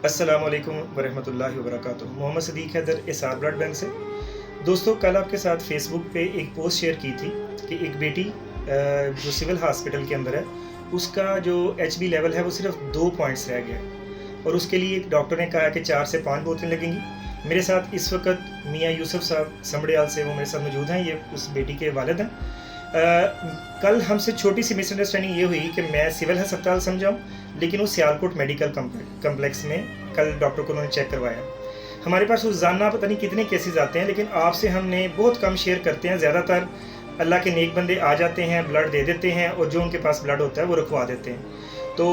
السلام علیکم ورحمۃ اللہ وبرکاتہ۔ محمد صدیق حیدر اسار بلڈ بینک سے۔ دوستو، کل آپ کے ساتھ فیس بک پہ ایک پوسٹ شیئر کی تھی کہ ایک بیٹی جو سول ہاسپٹل کے اندر ہے، اس کا جو ایچ بی لیول ہے وہ صرف 2 پوائنٹس رہ گیا ہے، اور اس کے لیے ڈاکٹر نے کہا کہ 4 سے 5 بوتلیں لگیں گی۔ میرے ساتھ اس وقت میاں یوسف صاحب سمبڑیال سے وہ میرے ساتھ موجود ہیں، یہ اس بیٹی کے والد ہیں۔ کل ہم سے چھوٹی سی مس انڈرسٹینڈنگ یہ ہوئی کہ میں سول ہسپتال سمجھاؤں، لیکن وہ سیالکوٹ میڈیکل کمپلیکس میں کل ڈاکٹر کو انہوں نے چیک کروایا۔ ہمارے پاس روزانہ پتہ نہیں کتنے کیسز آتے ہیں، لیکن آپ سے ہم نے بہت کم شیئر کرتے ہیں۔ زیادہ تر اللہ کے نیک بندے آ جاتے ہیں، بلڈ دے دیتے ہیں، اور جو ان کے پاس بلڈ ہوتا ہے وہ رکھوا دیتے ہیں۔ تو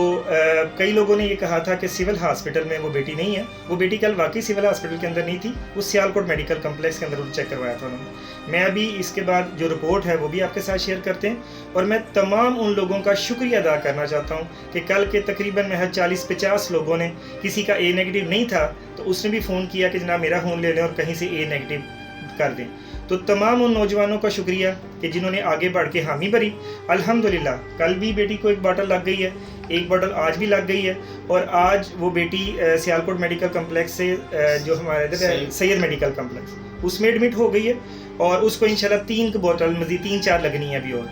کئی لوگوں نے یہ کہا تھا کہ سول ہاسپٹل میں وہ بیٹی نہیں ہے۔ وہ بیٹی کل واقعی سول ہاسپٹل کے اندر نہیں تھی، وہ سیالکوٹ میڈیکل کمپلیکس کے اندر چیک کروایا تھا انہوں نے۔ میں ابھی اس کے بعد جو رپورٹ ہے وہ بھی آپ کے ساتھ شیئر کرتے ہیں، اور میں تمام ان لوگوں کا شکریہ ادا کرنا چاہتا ہوں کہ کل کے تقریباً محض 40-50 لوگوں نے، کسی کا اے نیگیٹو نہیں تھا تو اس نے بھی فون کیا کہ جناب میرا خون لے لیں اور کہیں سے اے نیگیٹو کر دیں۔ تو تمام ان نوجوانوں کا شکریہ کہ جنہوں نے آگے بڑھ کے حامی بھری۔ الحمدللہ کل بھی بیٹی کو ایک باٹل لگ گئی ہے، ایک باٹل آج بھی لگ گئی ہے، اور آج وہ بیٹی سیالکوٹ میڈیکل کمپلیکس سے جو ہمارے ادھر ہے سید میڈیکل کمپلیکس، اس میں ایڈمٹ ہو گئی ہے، اور اس کو انشاءاللہ 3 بوتل مزید 3-4 لگنی ہے ابھی اور۔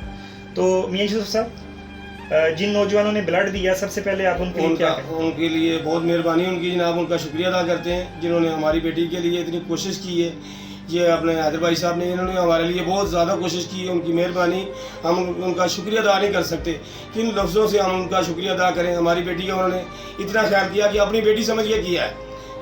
تو میاں یوسف صاحب، جن نوجوانوں نے بلڈ دیا، سب سے پہلے آپ ان کے لیے کیا کہیں؟ ان کے لیے بہت مہربانی ان کی جناب، ان کا شکریہ ادا کرتے ہیں جنہوں نے ہماری بیٹی کے لیے اتنی کوشش کی ہے۔ یہ اپنے حیدر بھائی صاحب نے، انہوں نے ہمارے لیے بہت زیادہ کوشش کی ہے، ان کی مہربانی ہم ان کا شکریہ ادا نہیں کر سکتے۔ کن لفظوں سے ہم ان کا شکریہ ادا کریں؟ ہماری بیٹی کا انہوں نے اتنا خیال کیا کہ اپنی بیٹی سمجھ کے کیا ہے،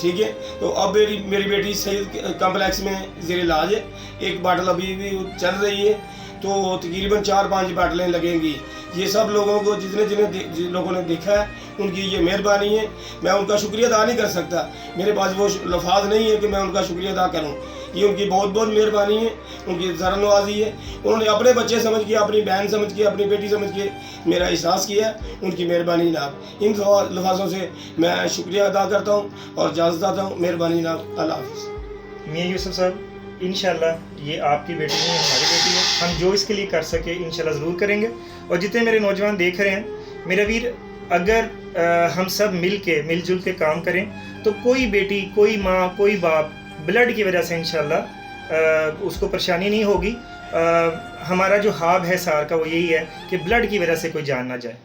ٹھیک ہے۔ تو اب میری بیٹی سید کمپلیکس میں زیر علاج ہے، ایک باٹل ابھی بھی چل رہی ہے، تو تقریباً 4-5 باٹلیں لگیں گی۔ یہ سب لوگوں کو جن لوگوں نے دیکھا ہے، ان کی یہ مہربانی ہے، میں ان کا شکریہ ادا نہیں کر سکتا، میرے پاس وہ الفاظ نہیں ہے کہ میں ان کا شکریہ ادا کروں۔ یہ ان کی بہت بہت مہربانی ہے، ان کی ذرا نوازی ہے۔ انہوں نے اپنے بچے سمجھ کے، اپنی بہن سمجھ کے، اپنی بیٹی سمجھ کے میرا احساس کیا ہے، ان کی مہربانی جناب۔ ان لفظوں سے میں شکریہ ادا کرتا ہوں اور اجازت دیتا ہوں۔ مہربانی جناب، اللہ حافظ۔ میاں یوسف صاحب، انشاءاللہ یہ آپ کی بیٹی نہیں ہے، ہماری بیٹی ہے۔ ہم جو اس کے لیے کر سکے انشاءاللہ ضرور کریں گے۔ اور جتنے میرے نوجوان دیکھ رہے ہیں، میرا ویر، اگر ہم سب مل جل کے کام کریں تو کوئی بیٹی، کوئی ماں، کوئی باپ بلڈ کی وجہ سے انشاءاللہ اس کو پریشانی نہیں ہوگی۔ ہمارا جو خواب ہے سار کا وہ یہی ہے کہ بلڈ کی وجہ سے کوئی جان نہ جائے۔